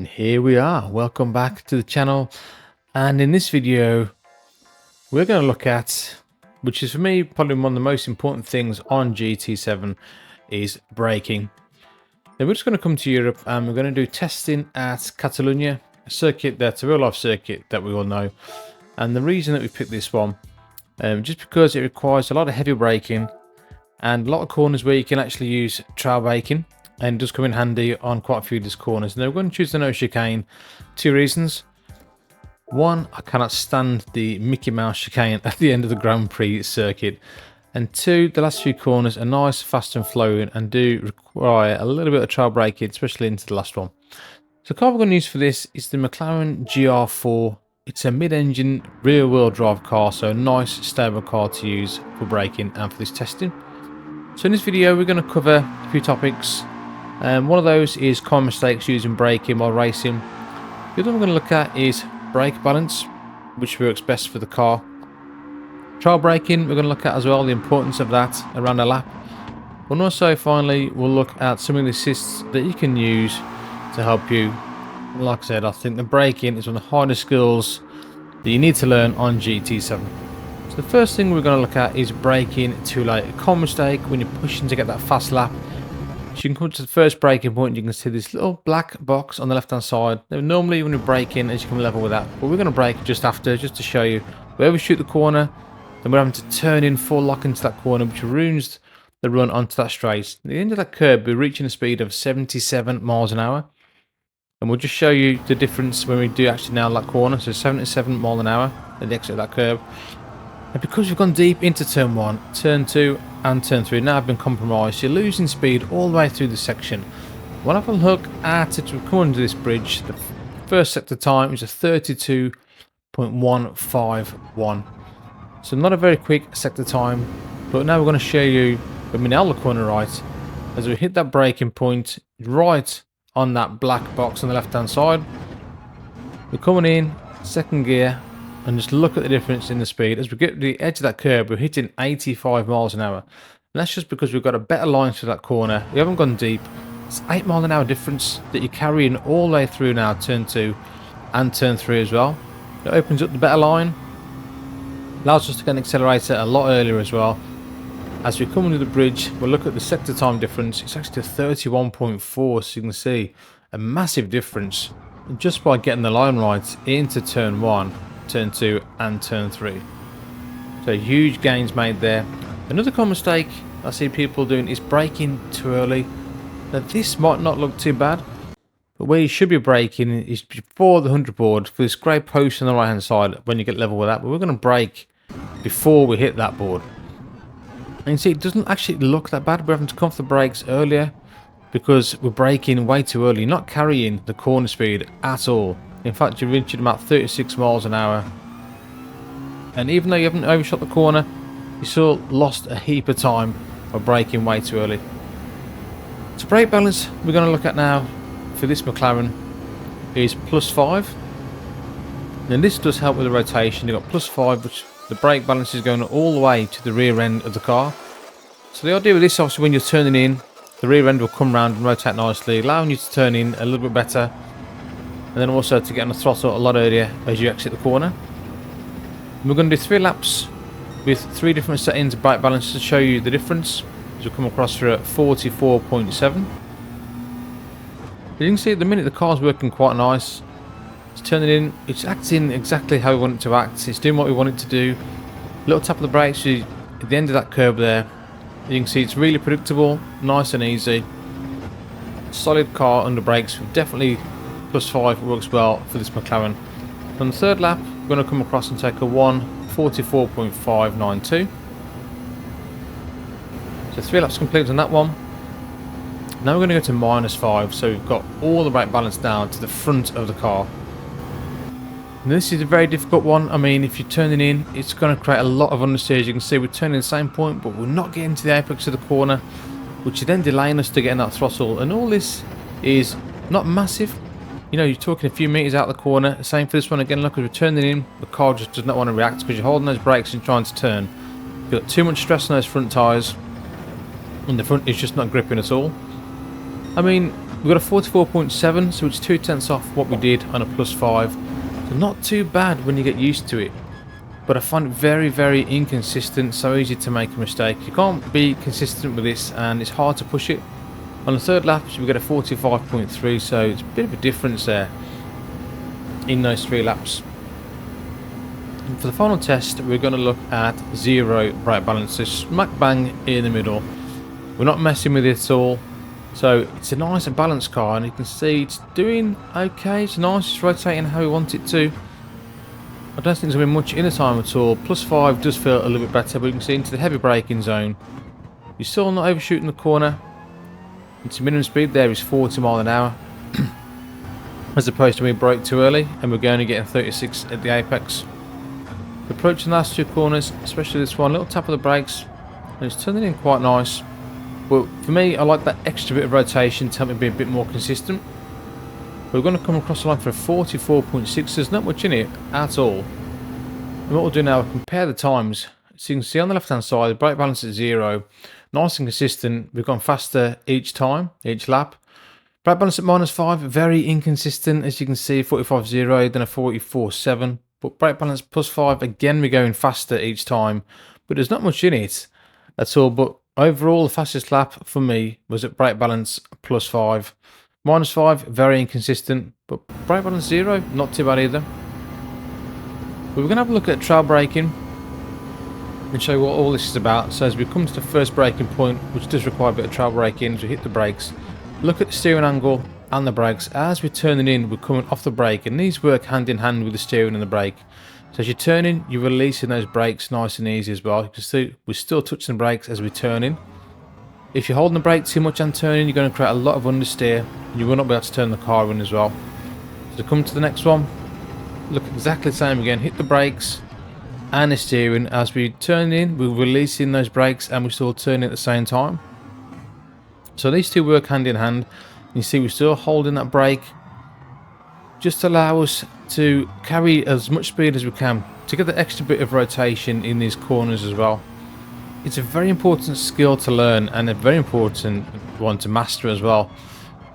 And here we are, welcome back to the channel. And in this video we're going to look at, which is for me probably one of the most important things on GT7, is braking. Then we're just going to come to Europe and we're going to do testing at Catalonia, a circuit that's a real life circuit that we all know. And the reason that we picked this one, just because it requires a lot of heavy braking and a lot of corners where you can actually use trail braking, and it does come in handy on quite a few of these corners. Now we're going to choose the no chicane. Two reasons. One, I cannot stand the Mickey Mouse chicane at the end of the Grand Prix circuit. And two, the last few corners are nice, fast and flowing and do require a little bit of trail braking, especially into the last one. So the car we're going to use for this is the McLaren GR4. It's a mid-engine rear-wheel drive car, so a nice stable car to use for braking and for this testing. So in this video we're going to cover a few topics. One of those is common mistakes using braking while racing. The other one we're going to look at is brake balance, which works best for the car. Trail braking we're going to look at as well, the importance of that around a lap. And also finally we'll look at some of the assists that you can use to help you. Like I said, I think the braking is one of the hardest skills that you need to learn on GT7. So the first thing we're going to look at is braking too late. A common mistake when you're pushing to get that fast lap. So you can come to the first braking point, you can see this little black box on the left hand side. Now, normally when you brake in, as you come level with that, but we're going to brake just after, just to show you where we shoot the corner, then we're having to turn in full lock into that corner, which ruins the run onto that straight. At the end of that curb, we're reaching a speed of 77 miles an hour. And we'll just show you the difference when we do actually nail that corner. So 77 miles an hour at the exit of that curb. And because we've gone deep into turn 1, turn 2 and turn 3 now have been compromised, you're losing speed all the way through the section. When I have a look at it, we've come under this bridge, the first sector time is a 32.151. So not a very quick sector time, but now we're going to show you when we nail the corner right, as we hit that braking point right on that black box on the left hand side. We're coming in second gear, and just look at the difference in the speed. As we get to the edge of that curb, we're hitting 85 miles an hour. And that's just because we've got a better line through that corner. We haven't gone deep. It's 8 mile an hour difference that you're carrying all the way through now, turn 2 and turn 3 as well. It opens up the better line. Allows us to get an accelerator a lot earlier as well. As we come under the bridge, we'll look at the sector time difference. It's actually 31.4, so you can see a massive difference just by getting the line right into turn 1, turn 2 and turn 3. So huge gains made there. Another common mistake I see people doing is braking too early. Now this might not look too bad, but where you should be braking is before the 100 board, for this grey post on the right hand side when you get level with that. But we're going to brake before we hit that board. And you see it doesn't actually look that bad. We're having to come off the brakes earlier because we're braking way too early, not carrying the corner speed at all. In fact, you're reaching about 36 miles an hour. And even though you haven't overshot the corner, you still lost a heap of time by braking way too early. So brake balance we're going to look at now for this McLaren is +5. And this does help with the rotation. You've got +5, which the brake balance is going all the way to the rear end of the car. So the idea with this, obviously, when you're turning in, the rear end will come round and rotate nicely, allowing you to turn in a little bit better. And then also to get on the throttle a lot earlier as you exit the corner. And we're going to do 3 laps with 3 different settings of brake balance to show you the difference. As we come across here at 44.7. You can see at the minute the car's working quite nice. It's turning in, it's acting exactly how we want it to act. It's doing what we want it to do. Little tap of the brakes at the end of that curb there. You can see it's really predictable, nice and easy. Solid car under brakes, definitely +5 works well for this McLaren. On the third lap, we're going to come across and take a 1:44.592. So 3 laps completed on that one. Now we're going to go to -5, so we've got all the brake balance down to the front of the car. And this is a very difficult one. I mean, if you're turning in, it's going to create a lot of understeer. As you can see, we're turning the same point, but we're not getting to the apex of the corner, which is then delaying us to getting that throttle. And all this is not massive. You know, you're talking a few meters out of the corner. Same for this one again. Look, as we're turning in, the car just does not want to react because you're holding those brakes and trying to turn. You've got too much stress on those front tyres, and the front is just not gripping at all. I mean, We've got a 44.7, so it's 2/10 off what we did on a +5. So not too bad when you get used to it. But I find it very, very inconsistent, so easy to make a mistake. You can't be consistent with this, and it's hard to push it. On the third lap, we get a 45.3, so it's a bit of a difference there in those 3 laps. And for the final test, we're going to look at 0 brake balance, so smack bang in the middle. We're not messing with it at all. So it's a nice and balanced car, and you can see it's doing okay. It's nice, it's rotating how we want it to. I don't think there's going to be much in the time at all. +5 does feel a little bit better, but you can see into the heavy braking zone. You're still not overshooting the corner. Its minimum speed there is 40 miles an hour. As opposed to we brake too early, and we're only getting 36 at the apex. Approaching the last 2 corners, especially this one, little tap of the brakes, and it's turning in quite nice. But for me, I like that extra bit of rotation to help me be a bit more consistent. We're going to come across the line for a 44.6. There's not much in it at all. And what we'll do now, compare the times. So you can see on the left hand side, the brake balance at 0. Nice and consistent. We've gone faster each time, each lap. Brake balance at -5, very inconsistent. As you can see, 45.0, then a 44.7. But brake balance +5, again, we're going faster each time. But there's not much in it at all. But overall, the fastest lap for me was at brake balance +5. -5, very inconsistent, but brake balance 0, not too bad either. But we're going to have a look at trail braking and show you what all this is about. So as we come to the first braking point, which does require a bit of trail braking, as we hit the brakes, look at the steering angle and the brakes. As we're turning in, we're coming off the brake, and these work hand in hand with the steering and the brake. So as you're turning, you're releasing those brakes nice and easy as well. You can see we're still touching the brakes as we turn in. If you're holding the brake too much and turning, you're going to create a lot of understeer. You will not be able to turn the car in as well. So come to the next one. Look exactly the same again. Hit the brakes and the steering. As we turn in, we're releasing those brakes and we're still turning at the same time. So these two work hand in hand. You see we're still holding that brake. Just to allow us to carry as much speed as we can to get the extra bit of rotation in these corners as well. It's a very important skill to learn, and a very important one to master as well.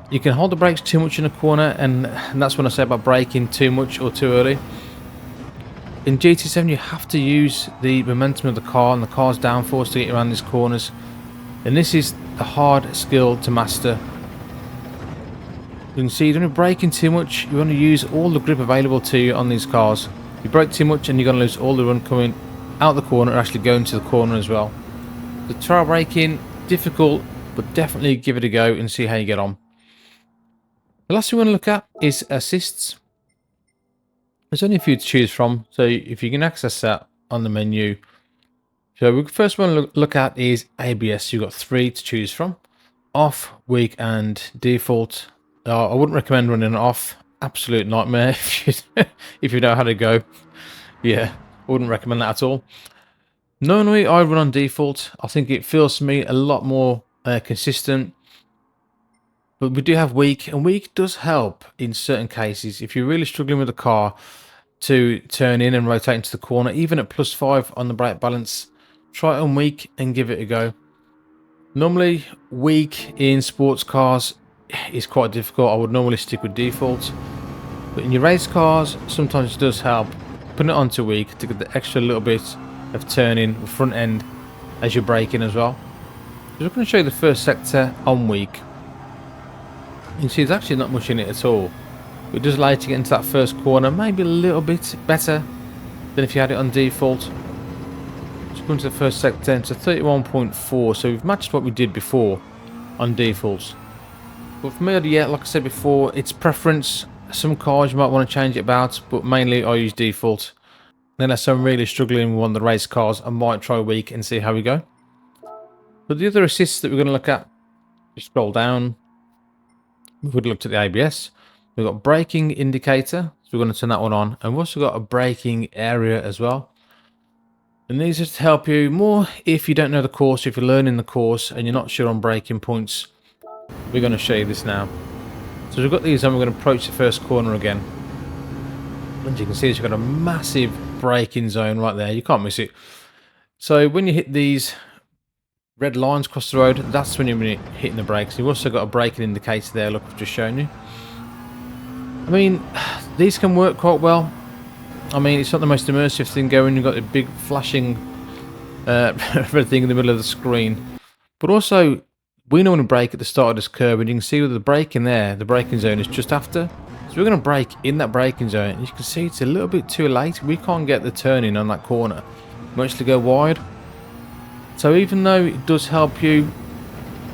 You can hold the brakes too much in a corner, and that's when I say about braking too much or too early. In GT7 you have to use the momentum of the car and the car's downforce to get around these corners, and this is a hard skill to master. You can see you're going to be braking too much, you want to use all the grip available to you on these cars. You brake too much and you're going to lose all the run coming out the corner and actually going to the corner as well. The trail braking, difficult, but definitely give it a go and see how you get on. The last thing we want to look at is assists. There's only a few to choose from, so if you can access that on the menu. So we first want to look at is ABS. You've got 3 to choose from: off, weak, and default. I wouldn't recommend running it off. Absolute nightmare if you know how to go. Yeah, I wouldn't recommend that at all. Normally I run on default. I think it feels to me a lot more consistent. But we do have weak, and weak does help in certain cases. If you're really struggling with the car to turn in and rotate into the corner, even at +5 on the brake balance, try it on weak and give it a go. Normally weak in sports cars is quite difficult. I would normally stick with default. But in your race cars, sometimes it does help. Put it onto weak to get the extra little bit of turning the front end as you're braking as well. So I'm going to show you the first sector on weak. You can see there's actually not much in it at all. It does allow you to get into that first corner maybe a little bit better than if you had it on default. So come to the first sector, it's a 31.4, so we've matched what we did before on defaults. But for me, yeah, like I said before, it's preference. Some cars you might want to change it about, but mainly I use default. Then as I'm really struggling with one of the race cars, I might try weak and see how we go. But the other assists that we're going to look at, just scroll down. We've looked at the ABS. We've got braking indicator, so we're going to turn that one on. And we've also got a braking area as well. And these are to help you more if you don't know the course, if you're learning the course and you're not sure on braking points. We're going to show you this now. So we've got these on, we're going to approach the first corner again. And you can see you've got a massive braking zone right there. You can't miss it. So when you hit these, red lines across the road, that's when you're hitting the brakes. You've also got a braking indicator there, look, I've just shown you. I mean, these can work quite well. I mean, it's not the most immersive thing going. You've got a big flashing red thing in the middle of the screen. But also, we normally brake at the start of this curve, and you can see with the braking there, the braking zone is just after. So we're going to brake in that braking zone. And you can see it's a little bit too late. We can't get the turning on that corner, much to go wide. So even though it does help you,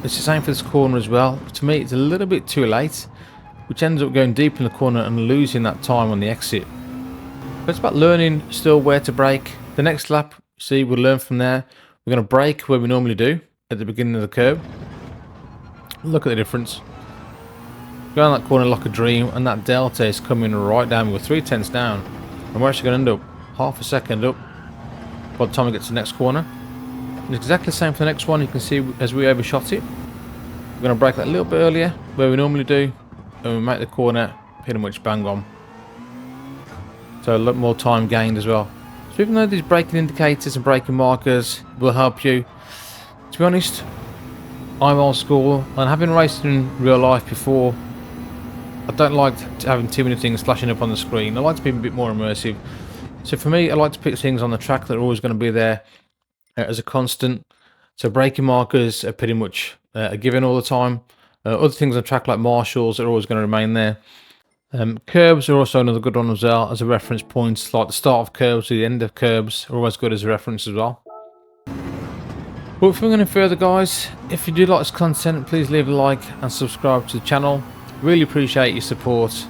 it's the same for this corner as well. To me, it's a little bit too late, which ends up going deep in the corner and losing that time on the exit. But it's about learning still where to brake. The next lap, see, we'll learn from there. We're going to brake where we normally do at the beginning of the curve. Look at the difference. Go on that corner like a dream, and that delta is coming right down. We're 3/10 down, and we're actually going to end up half a second up by the time we get to the next corner. And it's exactly the same for the next one. You can see as we overshot it. We're going to brake that a little bit earlier where we normally do, and we make the corner pretty much bang on. So a lot more time gained as well. So even though these braking indicators and braking markers will help you, to be honest, I'm old school, and having raced in real life before, I don't like having too many things flashing up on the screen. I like to be a bit more immersive. So for me, I like to pick things on the track that are always going to be there as a constant. So braking markers are pretty much a given all the time. Other things on the track like marshals are always going to remain there. Curbs are also another good one as well as a reference point, like the start of curbs or the end of curbs are always good as a reference as well. But before we go any further, guys, if you do like this content, please leave a like and subscribe to the channel. Really appreciate your support.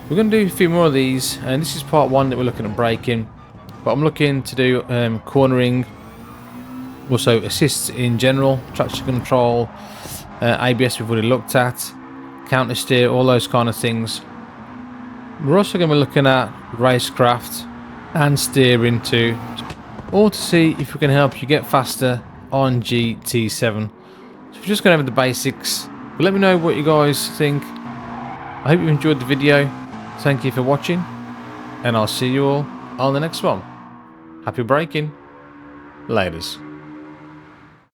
We're going to do a few more of these, and this is part one that we're looking at braking, but I'm looking to do cornering, also assists in general, traction control, ABS we've already looked at, counter steer, all those kind of things. We're also going to be looking at racecraft and steering too, all to see if we can help you get faster on GT7. So we're just going to have the basics, but let me know what you guys think. I hope you enjoyed the video. Thank you for watching, and I'll see you all on the next one. Happy braking. Laters.